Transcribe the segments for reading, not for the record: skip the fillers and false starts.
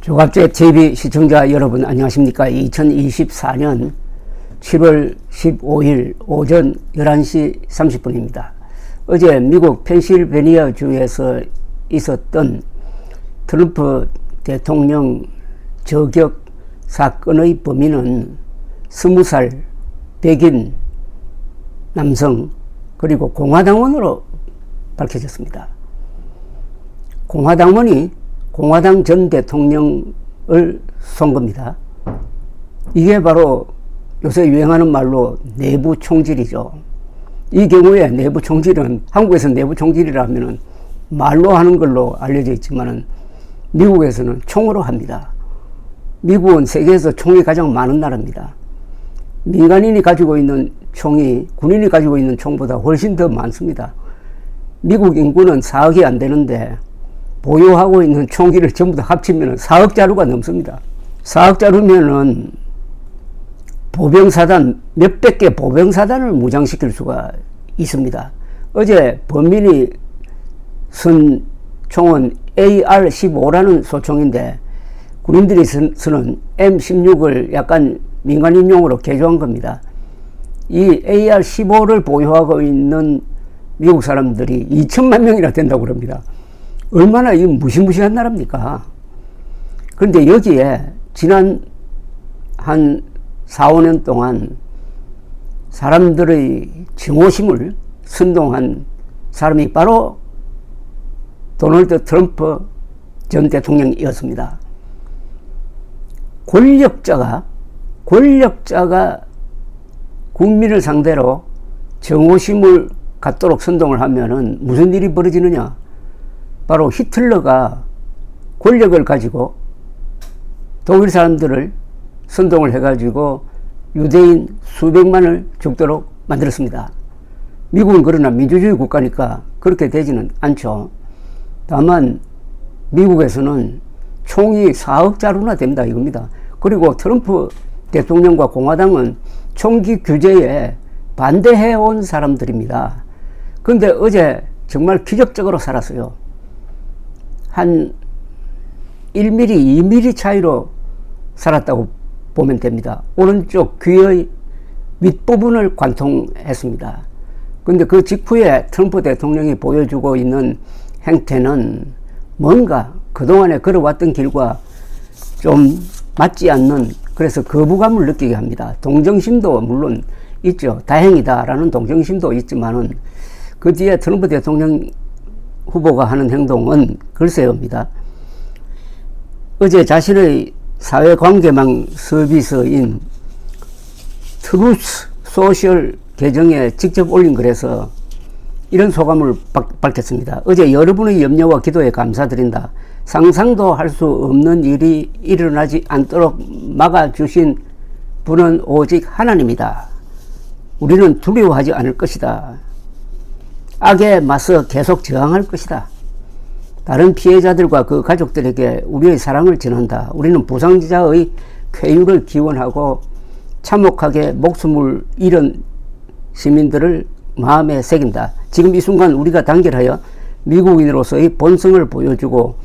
조갑제 TV 시청자 여러분 안녕하십니까. 2024년 7월 15일 오전 11시 30분입니다. 어제 미국 펜실베니아 주에서 있었던 트럼프 대통령 저격 사건의 범인은 20살 백인 남성 그리고 공화당원으로 밝혀졌습니다. 공화당원이 공화당 전 대통령을 쏜 겁니다. 이게 바로 요새 유행하는 말로 내부 총질이죠. 이 경우에 내부 총질은 한국에서 내부 총질이라면 말로 하는 걸로 알려져 있지만 미국에서는 총으로 합니다. 미국은 세계에서 총이 가장 많은 나라입니다. 민간인이 가지고 있는 총이 군인이 가지고 있는 총보다 훨씬 더 많습니다. 미국 인구는 4억이 안 되는데 보유하고 있는 총기를 전부 다 합치면 4억 자루가 넘습니다. 4억 자루면은 보병사단, 몇백 개 보병사단을 무장시킬 수가 있습니다. 어제 범인이 쓴 총은 AR-15라는 소총인데 군인들이 쓰는 M16을 약간 민간인용으로 개조한 겁니다. 이 AR-15를 보유하고 있는 미국 사람들이 2천만 명이나 된다고 그럽니다. 얼마나 이 무시무시한 나라입니까? 그런데 여기에 지난 한 4, 5년 동안 사람들의 증오심을 선동한 사람이 바로 도널드 트럼프 전 대통령이었습니다. 권력자가 국민을 상대로 증오심을 갖도록 선동을 하면은 무슨 일이 벌어지느냐? 바로 히틀러가 권력을 가지고 독일 사람들을 선동을 해가지고 유대인 수백만을 죽도록 만들었습니다. 미국은 그러나 민주주의 국가니까 그렇게 되지는 않죠. 다만 미국에서는 총이 4억 자루나 됩니다 이겁니다. 그리고 트럼프 대통령과 공화당은 총기 규제에 반대해온 사람들입니다. 그런데 어제 정말 기적적으로 살았어요. 한 1mm, 2mm 차이로 살았다고 보면 됩니다. 오른쪽 귀의 윗부분을 관통했습니다. 근데 그 직후에 트럼프 대통령이 보여주고 있는 행태는 뭔가 그동안에 걸어왔던 길과 좀 맞지 않는, 그래서 거부감을 느끼게 합니다. 동정심도 물론 있죠. 다행이다라는 동정심도 있지만은 그 뒤에 트럼프 대통령 후보가 하는 행동은 글쎄요입니다. 어제 자신의 사회관계망 서비스인 트루스 소셜 계정에 직접 올린 글에서 이런 소감을 밝혔습니다. 어제 여러분의 염려와 기도에 감사드린다. 상상도 할 수 없는 일이 일어나지 않도록 막아주신 분은 오직 하나님이다. 우리는 두려워하지 않을 것이다. 악에 맞서 계속 저항할 것이다. 다른 피해자들과 그 가족들에게 우리의 사랑을 전한다. 우리는 부상자의 쾌유를 기원하고 참혹하게 목숨을 잃은 시민들을 마음에 새긴다. 지금 이 순간 우리가 단결하여 미국인으로서의 본성을 보여주고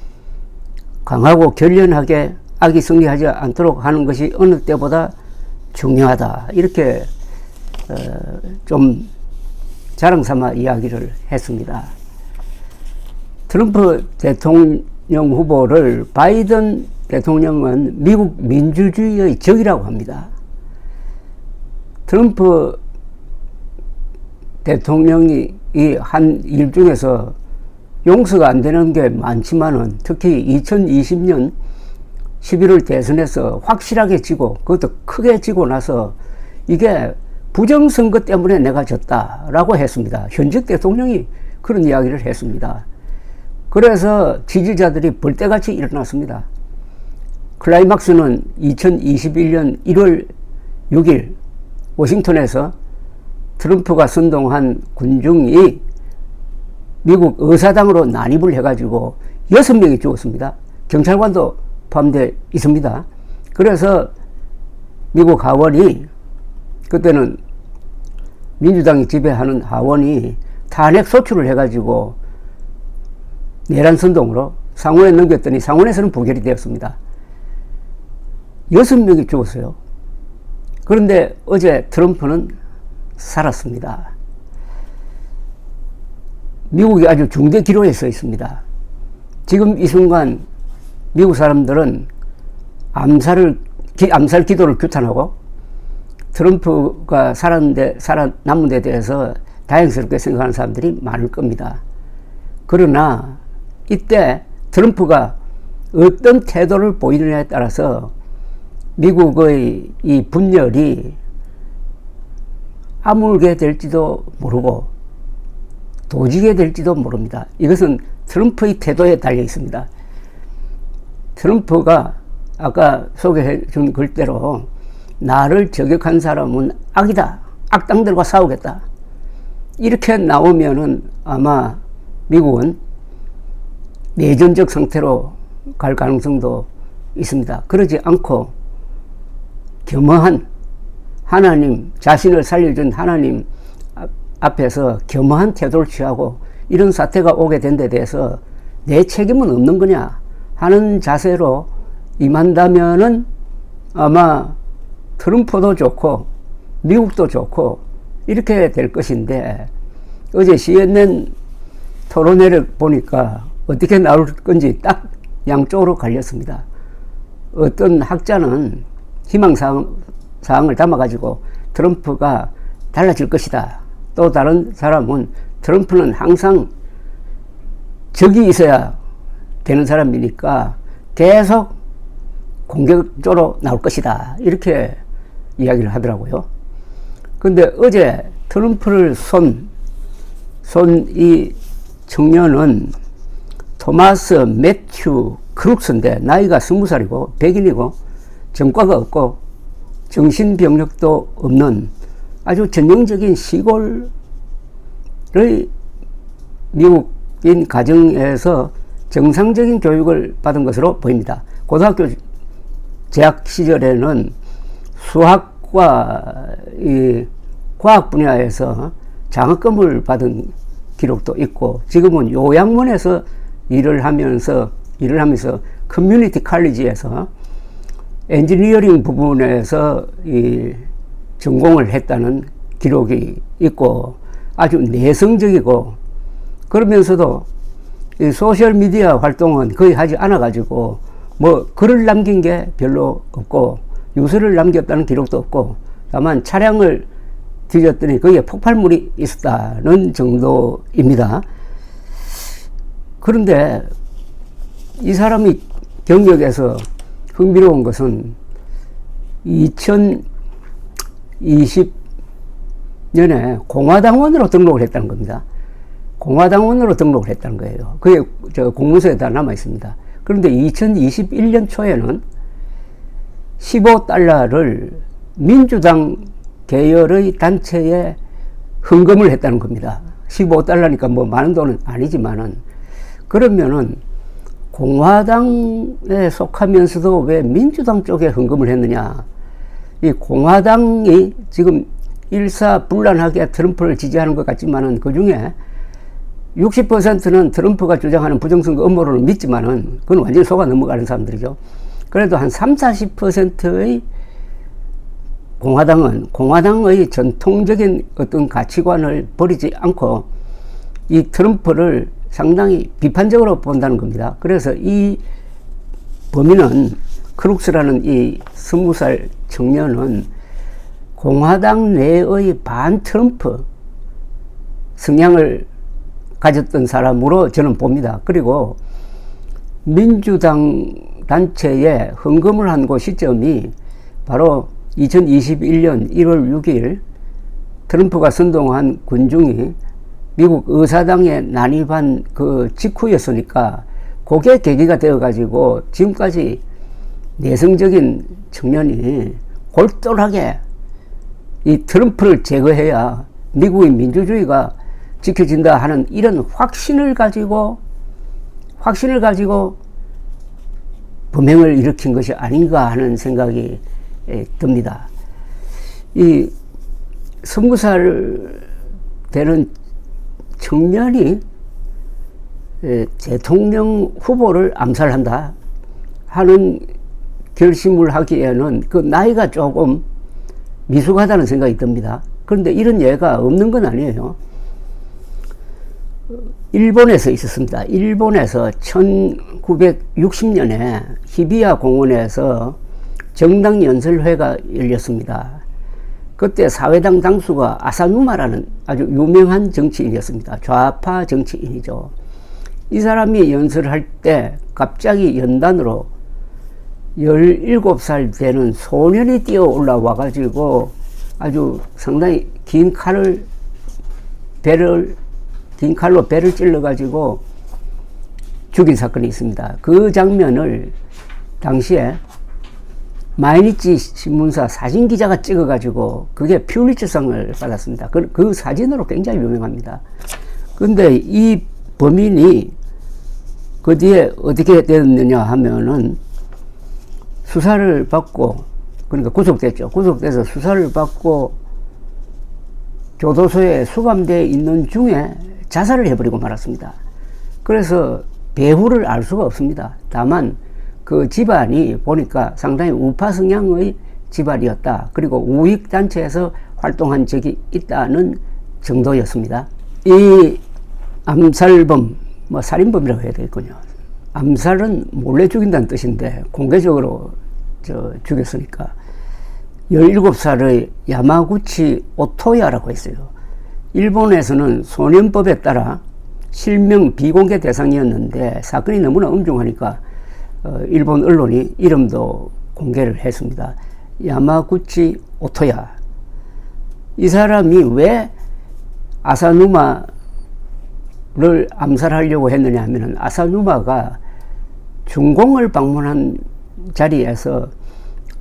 강하고 결연하게 악이 승리하지 않도록 하는 것이 어느 때보다 중요하다. 이렇게 좀 자랑삼아 이야기를 했습니다. 트럼프 대통령 후보를 바이든 대통령은 미국 민주주의의 적이라고 합니다. 트럼프 대통령이 이 한 일 중에서 용서가 안 되는 게 많지만은 특히 2020년 11월 대선에서 확실하게 지고 그것도 크게 지고 나서 이게 부정선거 때문에 내가 졌다라고 했습니다. 현직 대통령이 그런 이야기를 했습니다. 그래서 지지자들이 벌떼같이 일어났습니다. 클라이막스는 2021년 1월 6일 워싱턴에서 트럼프가 선동한 군중이 미국 의사당으로 난입을 해가지고 6명이 죽었습니다. 경찰관도 포함되어 있습니다. 그래서 미국 하원이, 그때는 민주당이 지배하는 하원이 탄핵 소추를 해가지고 내란 선동으로 상원에 넘겼더니 상원에서는 부결이 되었습니다. 6명이 죽었어요. 그런데 어제 트럼프는 살았습니다. 미국이 아주 중대 기로에 서 있습니다. 지금 이 순간 미국 사람들은 암살 기도를 규탄하고 트럼프가 살아남은 데 대해서 다행스럽게 생각하는 사람들이 많을 겁니다. 그러나 이때 트럼프가 어떤 태도를 보이느냐에 따라서 미국의 이 분열이 아물게 될지도 모르고 도지게 될지도 모릅니다. 이것은 트럼프의 태도에 달려 있습니다. 트럼프가 아까 소개해 준 글대로 나를 저격한 사람은 악이다. 악당들과 싸우겠다. 이렇게 나오면은 아마 미국은 내전적 상태로 갈 가능성도 있습니다. 그러지 않고 겸허한 하나님, 자신을 살려준 하나님 앞에서 겸허한 태도를 취하고 이런 사태가 오게 된 데 대해서 내 책임은 없는 거냐 하는 자세로 임한다면은 아마 트럼프도 좋고 미국도 좋고 이렇게 될 것인데, 어제 CNN 토론회를 보니까 어떻게 나올 건지 딱 양쪽으로 갈렸습니다. 어떤 학자는 희망사항을 담아가지고 트럼프가 달라질 것이다. 또 다른 사람은 트럼프는 항상 적이 있어야 되는 사람이니까 계속 공격적으로 나올 것이다. 이렇게 이야기를 하더라고요. 근데 어제 트럼프를 이 청년은 토마스 매튜 크룩스인데 나이가 20살이고 백인이고 전과가 없고 정신병력도 없는 아주 전형적인 시골의 미국인 가정에서 정상적인 교육을 받은 것으로 보입니다. 고등학교 재학 시절에는 수학과 이 과학 분야에서 장학금을 받은 기록도 있고, 지금은 요양원에서 일을 하면서 커뮤니티 칼리지에서 엔지니어링 부분에서 이 전공을 했다는 기록이 있고, 아주 내성적이고, 그러면서도 이 소셜미디어 활동은 거의 하지 않아 가지고 뭐 글을 남긴 게 별로 없고 유서를 남겼다는 기록도 없고, 다만 차량을 뒤졌더니 거기에 폭발물이 있었다는 정도입니다. 그런데 이 사람이 경력에서 흥미로운 것은 2020년에 공화당원으로 등록을 했다는 겁니다. 공화당원으로 등록을 했다는 거예요. 그게 저 공문서에 다 남아 있습니다. 그런데 2021년 초에는 $15를 민주당 계열의 단체에 헌금을 했다는 겁니다. $15니까 뭐 많은 돈은 아니지만은, 그러면은 공화당에 속하면서도 왜 민주당 쪽에 헌금을 했느냐. 이 공화당이 지금 일사불란하게 트럼프를 지지하는 것 같지만은 그 중에 60%는 트럼프가 주장하는 부정선거 음모론을 믿지만은 그건 완전히 속아 넘어가는 사람들이죠. 그래도 한 30~40%의 공화당의 전통적인 어떤 가치관을 버리지 않고 이 트럼프를 상당히 비판적으로 본다는 겁니다. 그래서 이 범인은, 크룩스라는 이 20살 청년은 공화당 내의 반 트럼프 성향을 가졌던 사람으로 저는 봅니다. 그리고 민주당 단체에 헌금을 한 그 시점이 바로 2021년 1월 6일 트럼프가 선동한 군중이 미국 의사당에 난입한 그 직후였으니까 그게 계기가 되어가지고 지금까지 내성적인 청년이 골똘하게 이 트럼프를 제거해야 미국의 민주주의가 지켜진다 하는 이런 확신을 가지고 범행을 일으킨 것이 아닌가 하는 생각이 듭니다. 이 20살 되는 청년이 대통령 후보를 암살한다 하는 결심을 하기에는 그 나이가 조금 미숙하다는 생각이 듭니다. 그런데 이런 예가 없는 건 아니에요. 일본에서 있었습니다. 일본에서 1960년에 히비야 공원에서 정당 연설회가 열렸습니다. 그때 사회당 당수가 아사누마라는 아주 유명한 정치인이었습니다. 좌파 정치인이죠. 이 사람이 연설할 때 갑자기 연단으로 17살 되는 소년이 뛰어 올라와 가지고 아주 상당히 긴 칼로 배를 찔러 가지고 죽인 사건이 있습니다. 그 장면을 당시에 마이니치 신문사 사진 기자가 찍어 가지고 그게 퓰리처상을 받았습니다. 그 사진으로 굉장히 유명합니다. 근데 이 범인이 그 뒤에 어떻게 됐느냐 하면은 수사를 받고, 그러니까 구속됐죠. 구속돼서 수사를 받고 교도소에 수감되어 있는 중에 자살을 해버리고 말았습니다. 그래서 배후를 알 수가 없습니다. 다만 그 집안이 보니까 상당히 우파 성향의 집안이었다. 그리고 우익단체에서 활동한 적이 있다는 정도였습니다. 이 암살범, 살인범이라고 해야 되겠군요. 암살은 몰래 죽인다는 뜻인데 공개적으로 죽였으니까 17살의 야마구치 오토야라고 했어요. 일본에서는 소년법에 따라 실명 비공개 대상이었는데 사건이 너무나 엄중하니까 일본 언론이 이름도 공개를 했습니다. 야마구치 오토야. 이 사람이 왜 아사누마를 암살하려고 했느냐 하면은 아사누마가 중공을 방문한 자리에서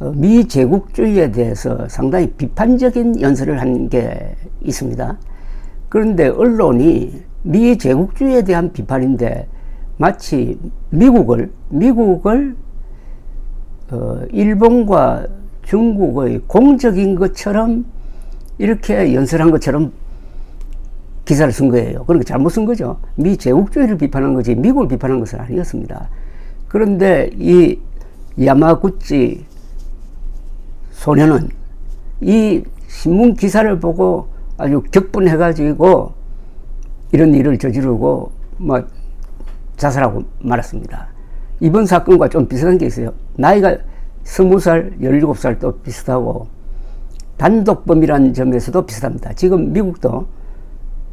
미제국주의에 대해서 상당히 비판적인 연설을 한 게 있습니다. 그런데 언론이 미제국주의에 대한 비판인데 마치 미국을 일본과 중국의 공적인 것처럼 이렇게 연설한 것처럼 기사를 쓴 거예요. 그러니까 잘못 쓴 거죠. 미제국주의를 비판한 거지 미국을 비판한 것은 아니었습니다. 그런데 이 야마구치 소년은 이 신문 기사를 보고 아주 격분해가지고 이런 일을 저지르고 자살하고 말았습니다. 이번 사건과 좀 비슷한 게 있어요. 나이가 20살, 17살 또 비슷하고 단독범이라는 점에서도 비슷합니다. 지금 미국도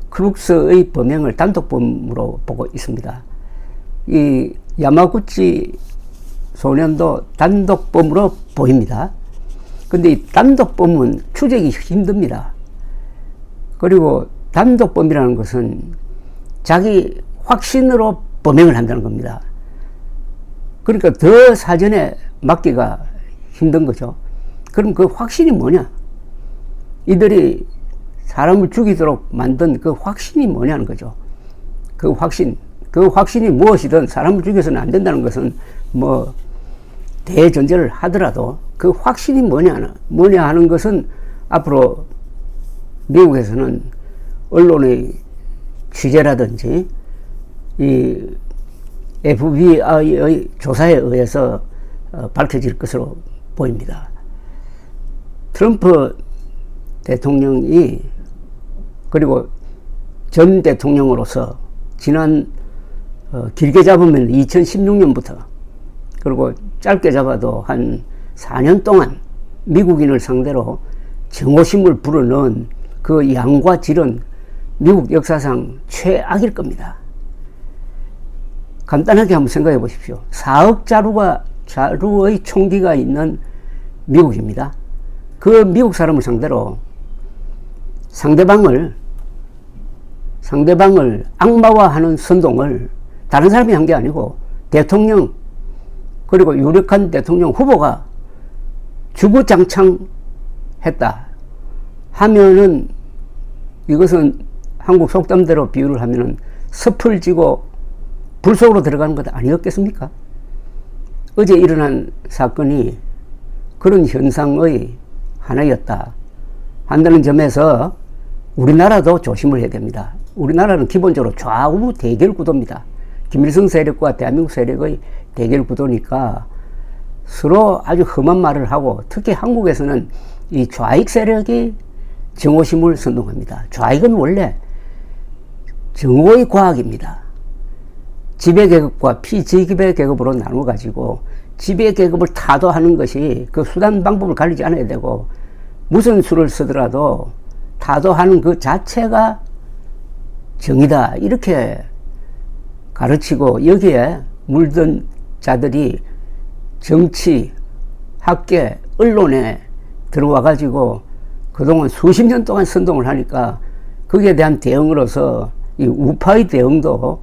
크룩스의 범행을 단독범으로 보고 있습니다. 이 야마구치 소년도 단독범으로 보입니다. 근데 이 단독범은 추적이 힘듭니다. 그리고 단독범이라는 것은 자기 확신으로 범행을 한다는 겁니다. 그러니까 더 사전에 막기가 힘든 거죠. 그럼 그 확신이 뭐냐? 이들이 사람을 죽이도록 만든 그 확신이 뭐냐는 거죠. 그 확신이 무엇이든 사람을 죽여서는 안 된다는 것은 대전제를 하더라도 그 확신이 뭐냐 하는 것은 앞으로 미국에서는 언론의 취재라든지 이 FBI의 조사에 의해서 밝혀질 것으로 보입니다. 트럼프 대통령이 그리고 전 대통령으로서 지난 길게 잡으면 2016년부터 그리고 짧게 잡아도 한 4년 동안 미국인을 상대로 정오심을 불어넣은 그 양과 질은 미국 역사상 최악일 겁니다. 간단하게 한번 생각해 보십시오. 4억 자루의 총기가 있는 미국입니다. 그 미국 사람을 상대로 상대방을 악마화하는 선동을 다른 사람이 한 게 아니고 대통령 그리고 유력한 대통령 후보가 주구장창 했다 하면은 이것은 한국 속담대로 비유를 하면은 섭을 지고 불 속으로 들어가는 것 아니었겠습니까? 어제 일어난 사건이 그런 현상의 하나였다 한다는 점에서 우리나라도 조심을 해야 됩니다. 우리나라는 기본적으로 좌우 대결 구도입니다. 김일성 세력과 대한민국 세력의 대결 구도니까 서로 아주 험한 말을 하고, 특히 한국에서는 이 좌익 세력이 정오심을 선동합니다. 좌익은 원래 정오의 과학입니다. 지배계급과 피지배계급으로 나눠가지고 지배계급을 타도하는 것이 그 수단 방법을 가리지 않아야 되고, 무슨 수를 쓰더라도 타도하는 그 자체가 정의다, 이렇게 가르치고, 여기에 물든 자들이 정치, 학계, 언론에 들어와 가지고 그동안 수십 년 동안 선동을 하니까 거기에 대한 대응으로서 이 우파의 대응도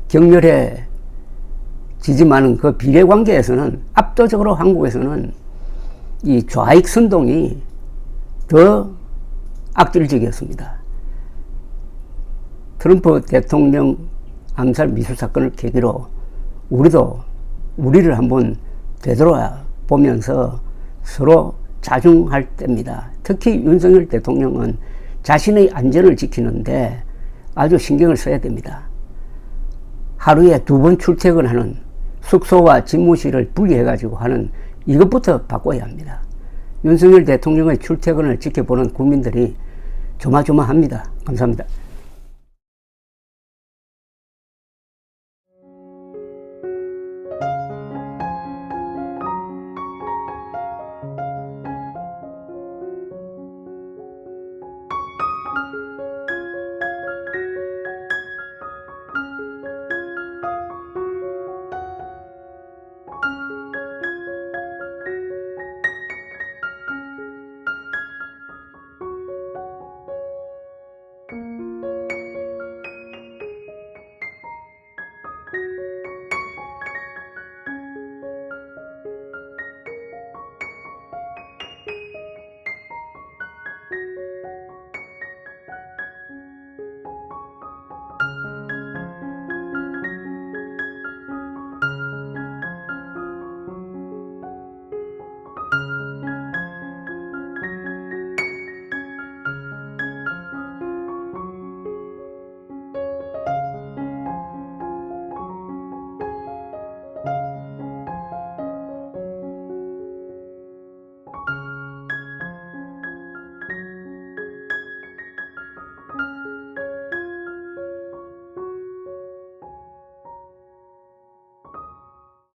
격렬해지지만은 그 비례관계에서는 압도적으로 한국에서는 이 좌익 선동이 더 악질적이었습니다. 트럼프 대통령 암살 미수 사건을 계기로 우리를 한번 되돌아보면서 서로 자중할 때입니다. 특히 윤석열 대통령은 자신의 안전을 지키는데 아주 신경을 써야 됩니다. 하루에 2번 출퇴근하는, 숙소와 집무실을 분리해가지고 하는 이것부터 바꿔야 합니다. 윤석열 대통령의 출퇴근을 지켜보는 국민들이 조마조마합니다. 감사합니다.